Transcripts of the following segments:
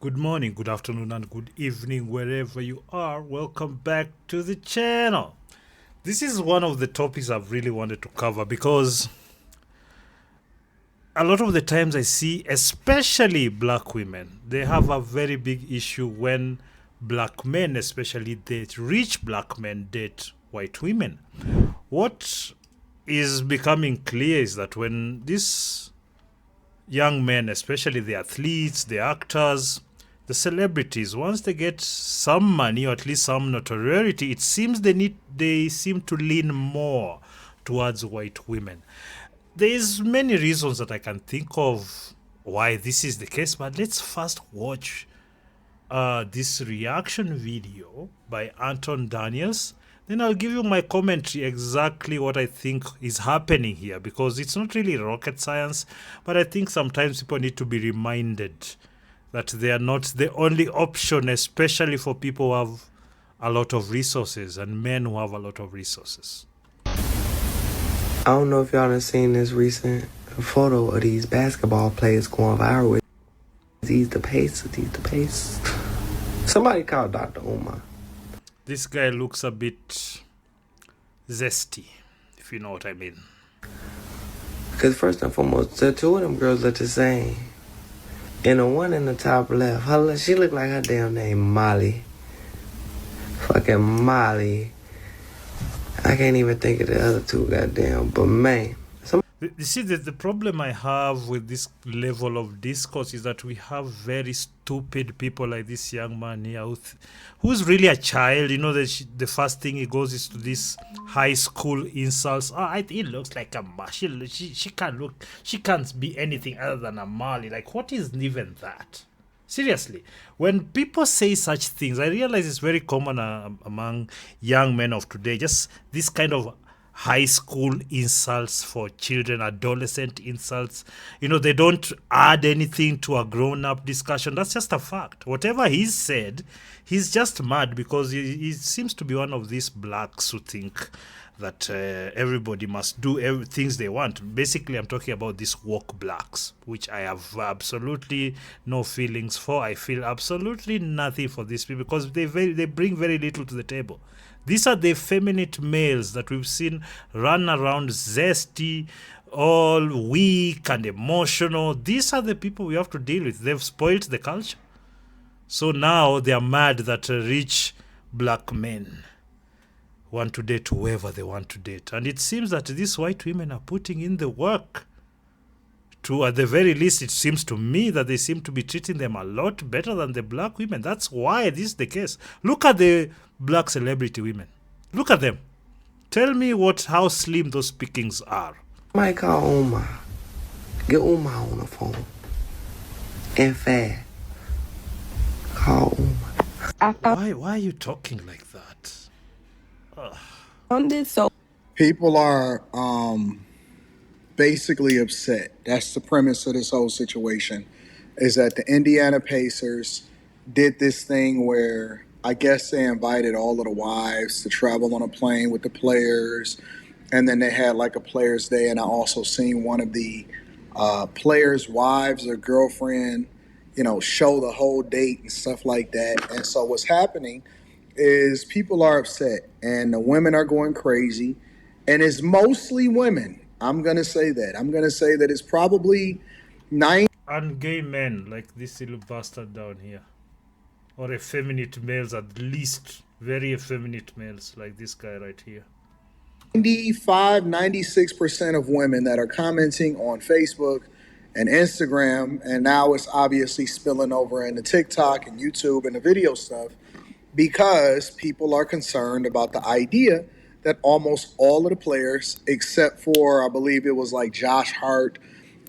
Good morning, good afternoon, and good evening, wherever you are. Welcome back to the channel. This is one of the topics I've really wanted to cover because a lot of the times I see, especially black women, they have a very big issue when black men, especially date rich black men, date white women. What is becoming clear is that when these young men, especially the athletes, the actors, the celebrities, once they get some money or at least some notoriety, it seems they seem to lean more towards white women. There's many reasons that I can think of why this is the case, but let's first watch this reaction video by Anton Daniels. Then I'll give you my commentary exactly what I think is happening here, because it's not really rocket science, but I think sometimes people need to be reminded that they are not the only option, especially for people who have a lot of resources and men who have a lot of resources. I don't know if y'all have seen this recent photo of these basketball players going viral with these the pace. Somebody called Dr. Umar. This guy looks a bit zesty, if you know what I mean. Because first and foremost, the two of them girls look the same. And the one in the top left, she look like her damn name Molly. Fucking Molly. I can't even think of the other two, goddamn. But man, you see, the problem I have with this level of discourse is that we have very stupid people like this young man here who's really a child. You know, the first thing he goes is to this high school insults. It looks like a Mali. She can't be anything other than a Mali. Like, what is even that? Seriously, when people say such things, I realize it's very common among young men of today. Just this kind of high school insults for children, adolescent insults. You know, they don't add anything to a grown-up discussion. That's just a fact. Whatever he's said, he's just mad because he seems to be one of these blacks who think that everybody must do things they want. Basically, I'm talking about these woke blacks, which I have absolutely no feelings for. I feel absolutely nothing for these people because they bring very little to the table. These are the effeminate males that we've seen run around zesty, all weak and emotional. These are the people we have to deal with. They've spoiled the culture. So now they are mad that rich black men want to date whoever they want to date. And it seems that these white women are putting in the work. At the very least, it seems to me that they seem to be treating them a lot better than the black women. That's why this is the case. Look at the black celebrity women. Look at them. Tell me how slim those pickings are. Somebody call Umar. Get Umar on the phone. And fast. Call Umar. Why are you talking like that? People are basically upset. That's the premise of this whole situation, is that the Indiana Pacers did this thing where I guess they invited all of the wives to travel on a plane with the players, and then they had like a players day, and I also seen one of the players' wives or girlfriend, show the whole date and stuff like that. And so what's happening is people are upset and the women are going crazy, and it's mostly women. I'm going to say that. I'm going to say that it's probably 90. And gay men like this little bastard down here. Or effeminate males, at least. Very effeminate males like this guy right here. 96% of women that are commenting on Facebook and Instagram, and now it's obviously spilling over into TikTok and YouTube and the video stuff, because people are concerned about the idea that almost all of the players, except for, I believe it was like Josh Hart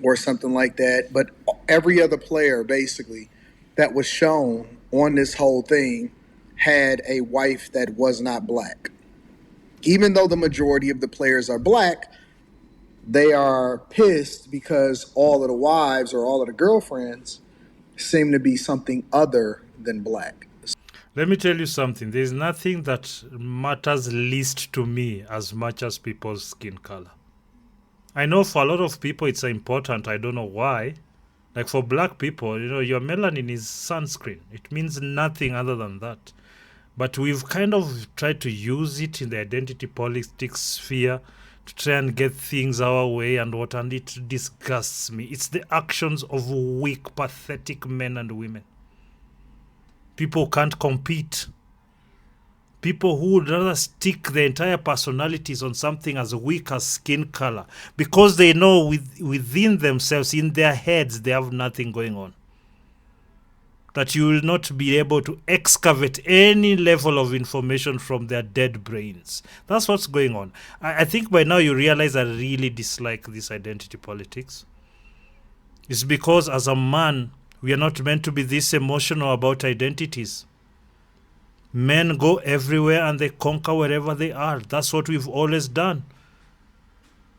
or something like that, but every other player basically that was shown on this whole thing had a wife that was not black. Even though the majority of the players are black, they are pissed because all of the wives or all of the girlfriends seem to be something other than black. Let me tell you something. There's nothing that matters least to me as much as people's skin color. I know for a lot of people it's important. I don't know why. Like for black people, your melanin is sunscreen. It means nothing other than that. But we've kind of tried to use it in the identity politics sphere to try and get things our way and what, and it disgusts me. It's the actions of weak, pathetic men and women. People can't compete. People who would rather stick their entire personalities on something as weak as skin color because they know within themselves, in their heads, they have nothing going on. That you will not be able to excavate any level of information from their dead brains. That's what's going on. I think by now you realize I really dislike this identity politics. It's because as a man, we are not meant to be this emotional about identities. Men go everywhere and they conquer wherever they are. That's what we've always done.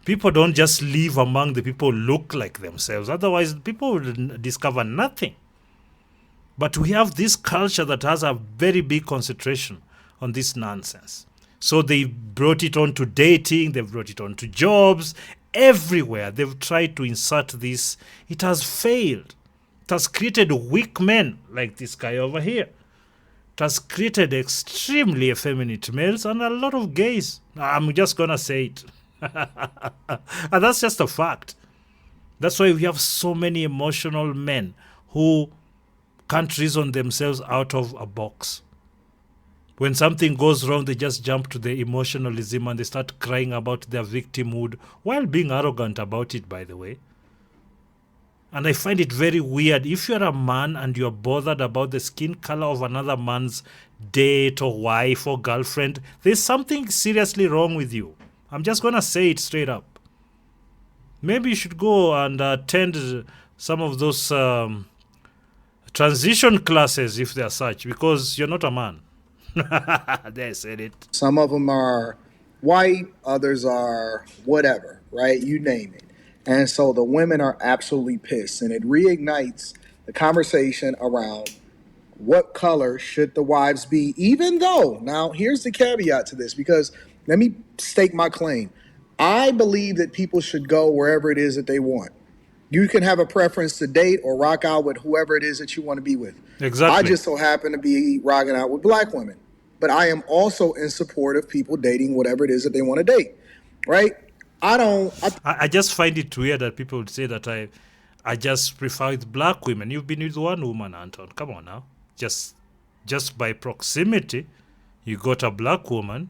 People don't just live among the people who look like themselves. Otherwise, people will discover nothing. But we have this culture that has a very big concentration on this nonsense. So they brought it on to dating, they've brought it on to jobs, everywhere. They've tried to insert this. It has failed. It has created weak men like this guy over here. It has created extremely effeminate males and a lot of gays. I'm just going to say it. And that's just a fact. That's why we have so many emotional men who can't reason themselves out of a box. When something goes wrong, they just jump to the emotionalism and they start crying about their victimhood while being arrogant about it, by the way. And I find it very weird. If you're a man and you're bothered about the skin color of another man's date or wife or girlfriend, there's something seriously wrong with you. I'm just going to say it straight up. Maybe you should go and attend some of those transition classes, if they're such, because you're not a man. They said it. Some of them are white, others are whatever, right? You name it. And so the women are absolutely pissed. And it reignites the conversation around what color should the wives be, even though, now here's the caveat to this, because let me stake my claim. I believe that people should go wherever it is that they want. You can have a preference to date or rock out with whoever it is that you want to be with. Exactly. I just so happen to be rocking out with black women. But I am also in support of people dating whatever it is that they want to date, right? I just find it weird that people would say that I just prefer with black women. You've been with one woman, Anton. Come on now. Just by proximity, you got a black woman.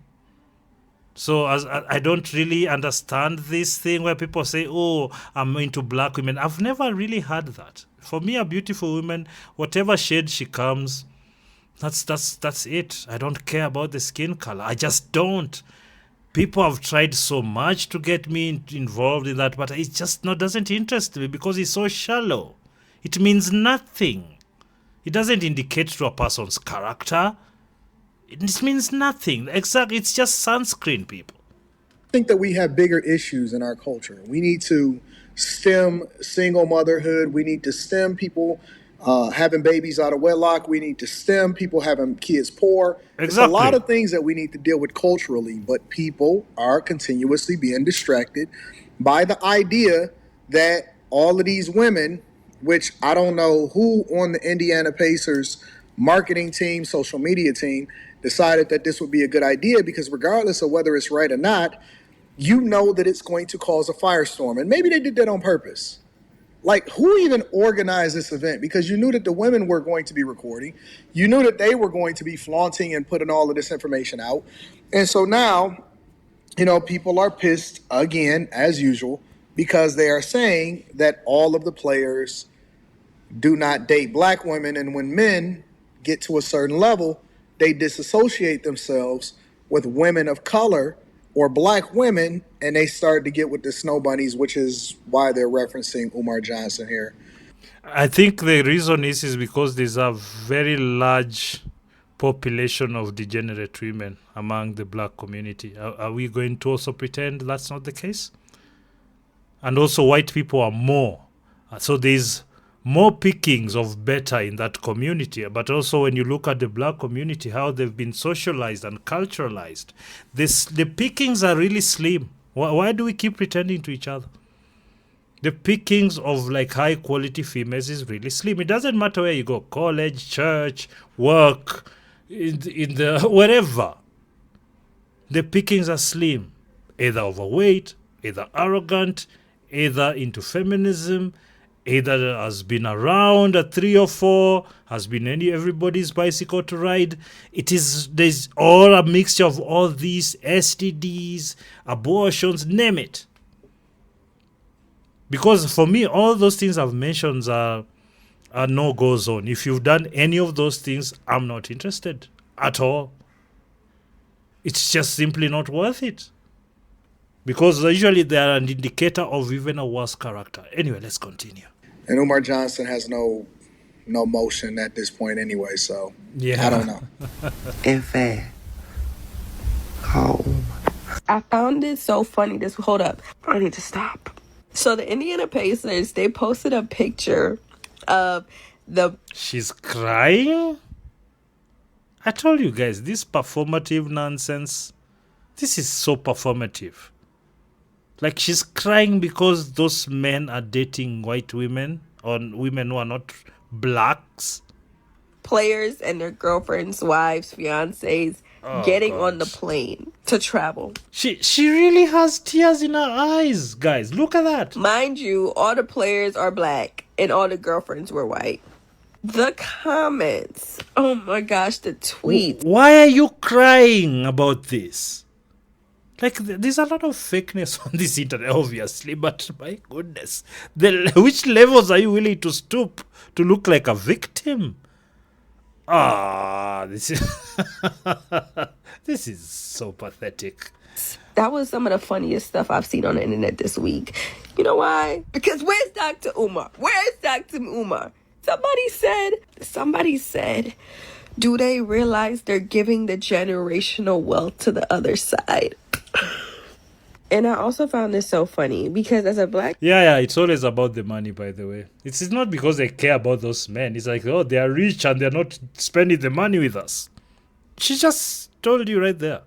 So I don't really understand this thing where people say, oh, I'm into black women. I've never really had that. For me, a beautiful woman, whatever shade she comes, that's it. I don't care about the skin color. I just don't. People have tried so much to get me involved in that, but it just doesn't interest me because it's so shallow. It means nothing. It doesn't indicate to a person's character. It means nothing. Exactly. It's just sunscreen, people. I think that we have bigger issues in our culture. We need to stem single motherhood. We need to stem people having babies out of wedlock. We need to stem people having kids poor. Exactly. It's a lot of things that we need to deal with culturally, but people are continuously being distracted by the idea that all of these women, which I don't know who on the Indiana Pacers marketing team, social media team, decided that this would be a good idea, because regardless of whether it's right or not, you know that it's going to cause a firestorm. And maybe they did that on purpose. Like, who even organized this event? Because you knew that the women were going to be recording. You knew that they were going to be flaunting and putting all of this information out. And so now, people are pissed again, as usual, because they are saying that all of the players do not date black women. And when men get to a certain level, they disassociate themselves with women of color or black women, and they start to get with the snow bunnies, which is why they're referencing Umar Johnson here. I think the reason is because there's a very large population of degenerate women among the black community. Are we going to also pretend that's not the case? And also white people are more. So there's more pickings of better in that community. But also when you look at the black community, how they've been socialized and culturalized, the pickings are really slim. Why do we keep pretending to each other? The pickings of like high quality females is really slim. It doesn't matter where you go, college, church, work, in the wherever. The pickings are slim, either overweight, either arrogant, either into feminism, either has been around at 3 or 4, has been everybody's bicycle to ride. There's all a mixture of all these STDs, abortions, name it. Because for me, all those things I've mentioned are no-go zone. If you've done any of those things, I'm not interested at all. It's just simply not worth it. Because usually they are an indicator of even a worse character. Anyway, let's continue. And Umar Johnson has no motion at this point anyway, so Yeah. I don't know. In fact, call Uma. I found it so funny. Hold up. I need to stop. So the Indiana Pacers, they posted a picture of She's crying? I told you guys, this performative nonsense, this is so performative. Like, she's crying because those men are dating white women or women who are not blacks. players and their girlfriends, wives, fiancés getting on the plane to travel. She really has tears in her eyes, guys. Look at that. Mind you, all the players are black and all the girlfriends were white. The comments. Oh my gosh, the tweets. Why are you crying about this? Like, there's a lot of fakeness on this internet, obviously, but my goodness. Which levels are you willing to stoop to look like a victim? This is so pathetic. That was some of the funniest stuff I've seen on the internet this week. You know why? Because where's Dr. Umar? Where's Dr. Umar? Somebody said, do they realize they're giving the generational wealth to the other side? And I also found this so funny because as a black... Yeah, it's always about the money, by the way. It's not because they care about those men. It's like, oh, they are rich and they're not spending the money with us. She just told you right there.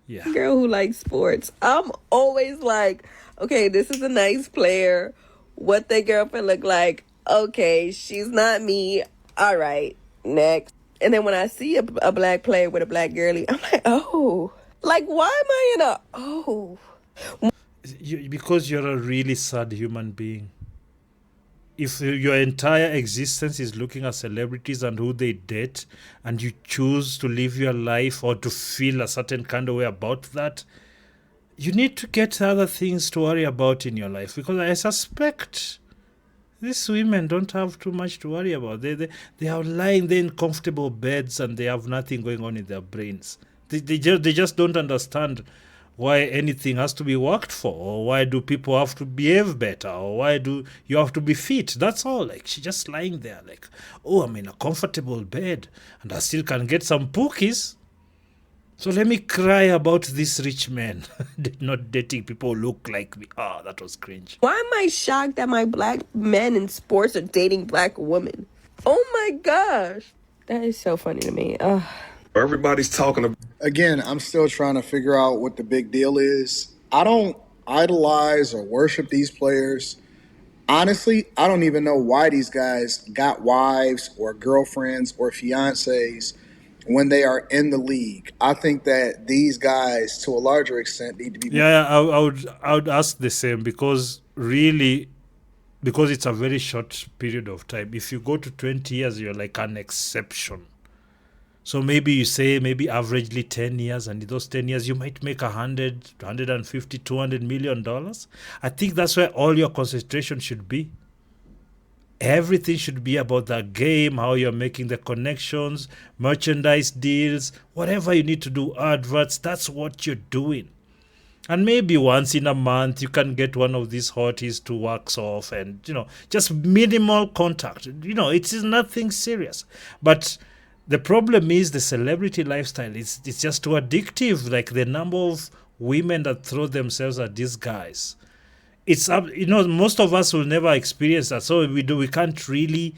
Yeah. Girl who likes sports. I'm always like, okay, this is a nice player. What their girlfriend look like? Okay, she's not me. All right, next. And then when I see a black player with a black girlie, I'm like, oh. Like, why am I in a... Oh. Because you're a really sad human being. If your entire existence is looking at celebrities and who they date, and you choose to live your life or to feel a certain kind of way about that, you need to get other things to worry about in your life. Because I suspect these women don't have too much to worry about. They are lying there in comfortable beds and they have nothing going on in their brains. They just don't understand why anything has to be worked for, or why do people have to behave better, or why do you have to be fit. That's all. Like, she's just lying there like, oh, I'm in a comfortable bed and I still can get some pookies. So let me cry about this rich man not dating people who look like me. That was cringe. Why am I shocked that my black men in sports are dating black women? Oh my gosh. That is so funny to me. Everybody's talking about. Again, I'm still trying to figure out what the big deal is. I don't idolize or worship these players. Honestly, I don't even know why these guys got wives or girlfriends or fiancés when they are in the league. I think that these guys, to a larger extent, need to be... Yeah, I would ask the same, because it's a very short period of time. If you go to 20 years, you're like an exception. So maybe you say averagely 10 years, and in those 10 years you might make 100, 150, $200 million. I think that's where all your concentration should be. Everything should be about the game, how you're making the connections, merchandise deals, whatever you need to do, adverts, that's what you're doing. And maybe once in a month you can get one of these hotties to wax off and, just minimal contact. It is nothing serious. But the problem is the celebrity lifestyle. It's just too addictive. Like, the number of women that throw themselves at these guys. It's most of us will never experience that. So we can't really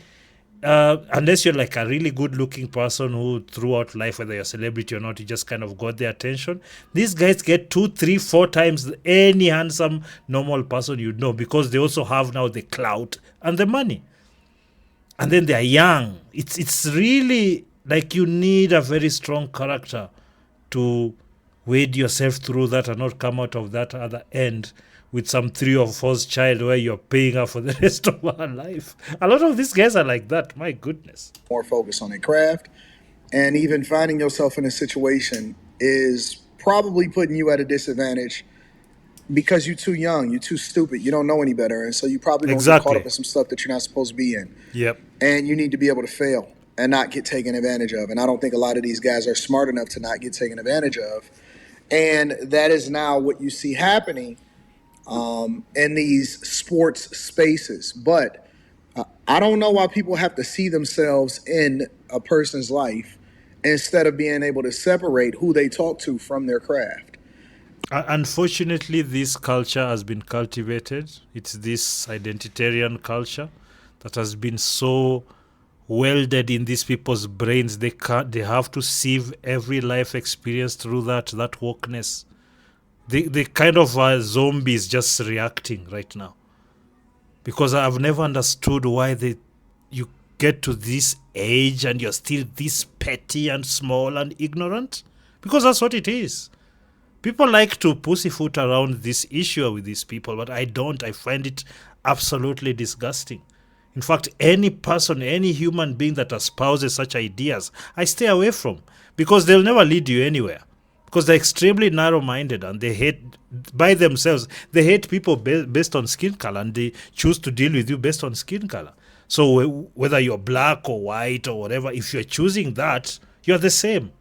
unless you're like a really good looking person who throughout life, whether you're a celebrity or not, you just kind of got their attention. These guys get 2, 3, 4 times any handsome normal person you know, because they also have now the clout and the money, and then they're young. It's really like you need a very strong character to wade yourself through that and not come out of that other end with some 3 or 4's child where you're paying her for the rest of her life. A lot of these guys are like that. My goodness. More focused on their craft. And even finding yourself in a situation is probably putting you at a disadvantage because you're too young, you're too stupid, you don't know any better. And so you probably don't get caught up in some stuff that you're not supposed to be in. Yep. And you need to be able to fail and not get taken advantage of. And I don't think a lot of these guys are smart enough to not get taken advantage of. And that is now what you see happening in these sports spaces. But I don't know why people have to see themselves in a person's life instead of being able to separate who they talk to from their craft. Unfortunately, this culture has been cultivated. It's this identitarian culture that has been so welded in these people's brains. They have to sieve every life experience through that wokeness. They kind of are zombies just reacting right now. Because I've never understood why you get to this age and you're still this petty and small and ignorant. Because that's what it is. People like to pussyfoot around this issue with these people, but I don't. I find it absolutely disgusting. In fact, any person, any human being that espouses such ideas, I stay away from, because they'll never lead you anywhere. Because they're extremely narrow-minded and they hate, by themselves, they hate people based on skin color, and they choose to deal with you based on skin color. So whether you're black or white or whatever, if you're choosing that, you're the same.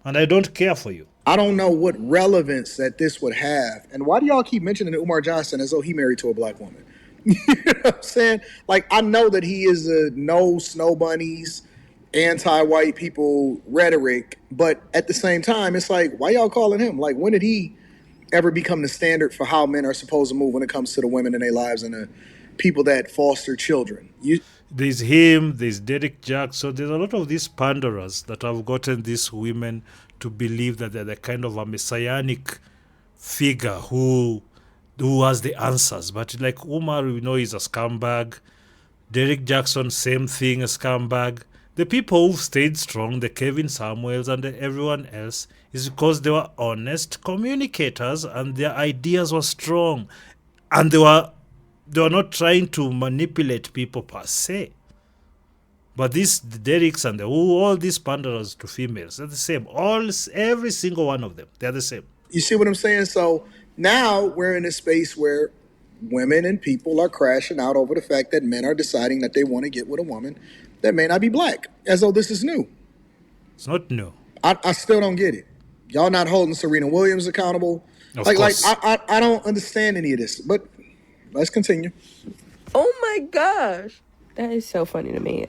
And I don't care for you. I don't know what relevance that this would have. And why do y'all keep mentioning Umar Johnson as though he married to a black woman? You know what I'm saying? Like, I know that he is a no snow bunnies, anti-white people rhetoric, but at the same time, it's like, why y'all calling him? Like, when did he ever become the standard for how men are supposed to move when it comes to the women in their lives and the people that foster children? There's him, there's Derek Jack. So there's a lot of these panderers that have gotten these women to believe that they're the kind of a messianic figure who has the answers. But like Umar, we know he's a scumbag. Derek Jackson, same thing, a scumbag. The people who've stayed strong, the Kevin Samuels and everyone else, is because they were honest communicators and their ideas were strong. And they were not trying to manipulate people per se. But these Derricks and all these panderers to females, they're the same. Every single one of them, they're the same. You see what I'm saying? So now we're in a space where women and people are crashing out over the fact that men are deciding that they want to get with a woman that may not be black, as though this is new. It's not new. I still don't get it. Y'all not holding Serena Williams accountable. Of course. I don't understand any of this, but let's continue. Oh my gosh. That is so funny to me.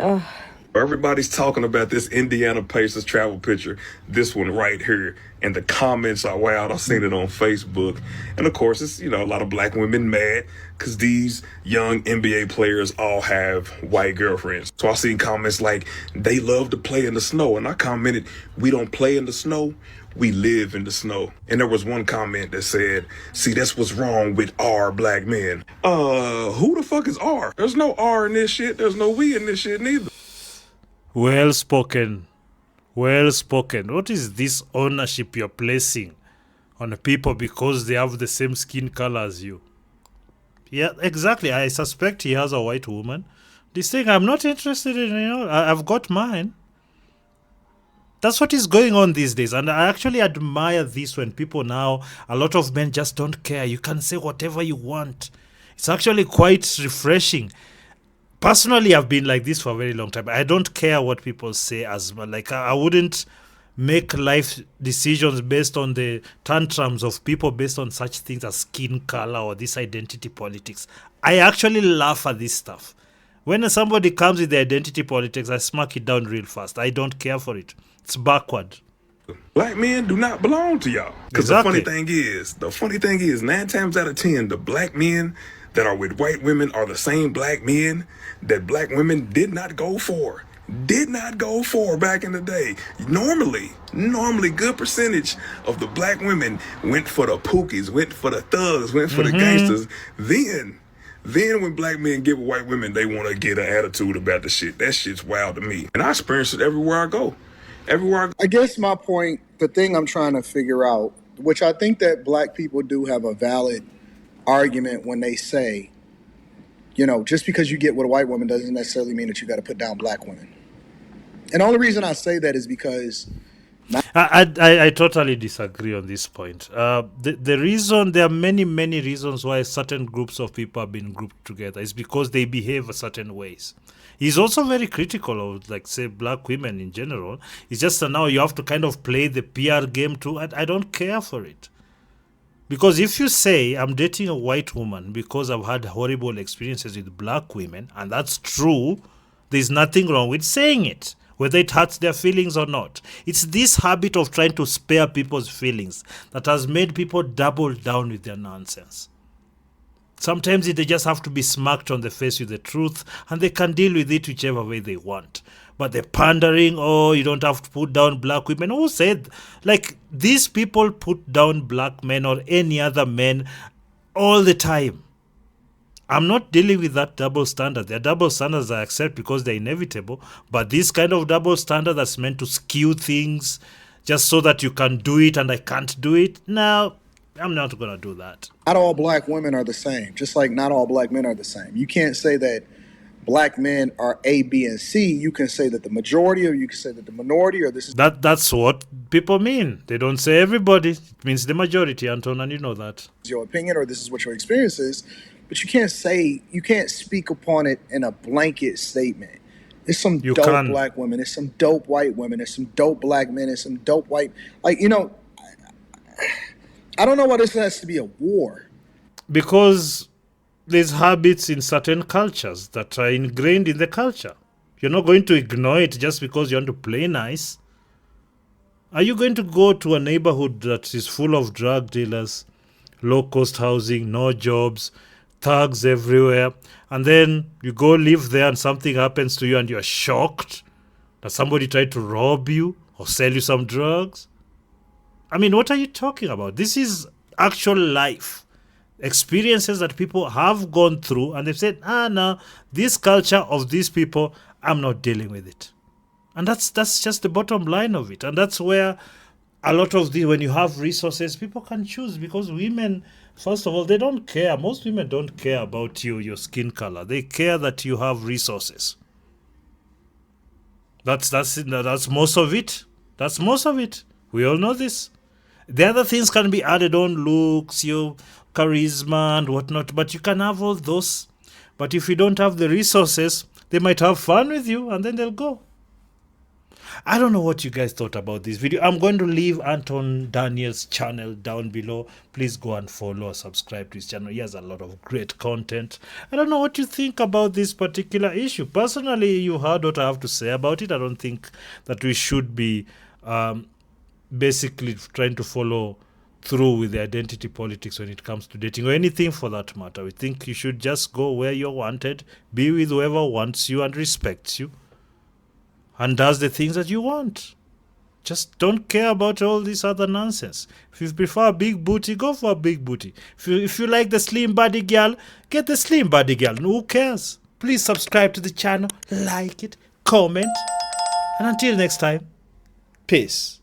Everybody's talking about this Indiana Pacers travel picture, this one right here, and the comments are wild. I've seen it on Facebook. And of course, it's, a lot of black women mad because these young NBA players all have white girlfriends. So I've seen comments like, they love to play in the snow. And I commented, we don't play in the snow, we live in the snow. And there was one comment that said, see, that's what's wrong with our black men. Who the fuck is R? There's no R in this shit. There's no we in this shit neither. Well spoken. Well spoken. What is this ownership you're placing on people because they have the same skin color as you? Yeah, exactly. I suspect he has a white woman. This thing, I'm not interested in, I've got mine. That's what is going on these days. And I actually admire this when people now, a lot of men just don't care. You can say whatever you want. It's actually quite refreshing. Personally, I've been like this for a very long time. I don't care what people say as well. Like, I wouldn't make life decisions based on the tantrums of people based on such things as skin color or this identity politics. I actually laugh at this stuff. When somebody comes with the identity politics, I smack it down real fast. I don't care for it. It's backward. Black men do not belong to y'all. Because Exactly. the funny thing is, 9 times out of 10, the black men that are with white women are the same black men that black women did not go for. Did not go for back in the day. Normally, good percentage of the black women went for the pookies, went for the thugs, went for the gangsters. Then when black men get with white women, they want to get an attitude about the shit. That shit's wild to me. And I experience it everywhere I go. I guess my point, the thing I'm trying to figure out, which I think that black people do have a valid argument when they say, just because you get with a white woman doesn't necessarily mean that you got to put down black women. And the only reason I say that is because I totally disagree on this point. The reason, there are many reasons why certain groups of people have been grouped together is because they behave a certain ways. He's also very critical of, like, say, black women in general. It's just that now you have to kind of play the PR game too. I don't care for it. Because if you say, I'm dating a white woman because I've had horrible experiences with black women, and that's true, there's nothing wrong with saying it, whether it hurts their feelings or not. It's this habit of trying to spare people's feelings that has made people double down with their nonsense. Sometimes they just have to be smacked on the face with the truth, and they can deal with it whichever way they want. But the pandering, you don't have to put down black women. Who said? Like, these people put down black men or any other men all the time. I'm not dealing with that double standard. There are double standards I accept because they're inevitable. But this kind of double standard that's meant to skew things just so that you can do it and I can't do it, no, I'm not going to do that. Not all black women are the same, just like not all black men are the same. You can't say that black men are A, B, and C. You can say that the majority, or you can say that the minority, or this is... That's what people mean. They don't say everybody. It means the majority, Anton, and you know that. Your opinion, or this is what your experience is. But you can't speak upon it in a blanket statement. There's some dope black women. There's some dope white women. There's some dope black men. There's some dope white... I don't know why this has to be a war. Because there's habits in certain cultures that are ingrained in the culture. You're not going to ignore it just because you want to play nice. Are you going to go to a neighborhood that is full of drug dealers, low-cost housing, no jobs, thugs everywhere, and then you go live there and something happens to you and you're shocked that somebody tried to rob you or sell you some drugs? I mean, what are you talking about? This is actual life. Experiences that people have gone through and they've said, no, this culture of these people, I'm not dealing with it. And that's just the bottom line of it. And that's where a lot of when you have resources, people can choose, because women, first of all, they don't care. Most women don't care about your skin color. They care that you have resources. That's most of it. That's most of it. We all know this. The other things can be added on, looks, your charisma and whatnot, but you can have all those. But if you don't have the resources, they might have fun with you and then they'll go. I don't know what you guys thought about this video. I'm going to leave Anton Daniel's channel down below. Please go and follow or subscribe to his channel. He has a lot of great content. I don't know what you think about this particular issue. Personally, you heard what I have to say about it. I don't think that we should be basically trying to follow through with the identity politics when it comes to dating or anything for that matter. We think you should just go where you're wanted, be with whoever wants you and respects you, and does the things that you want. Just don't care about all this other nonsense. If you prefer a big booty, go for a big booty. If you like the slim body girl, get the slim body girl. Who cares? Please subscribe to the channel, like it, comment, and until next time, peace.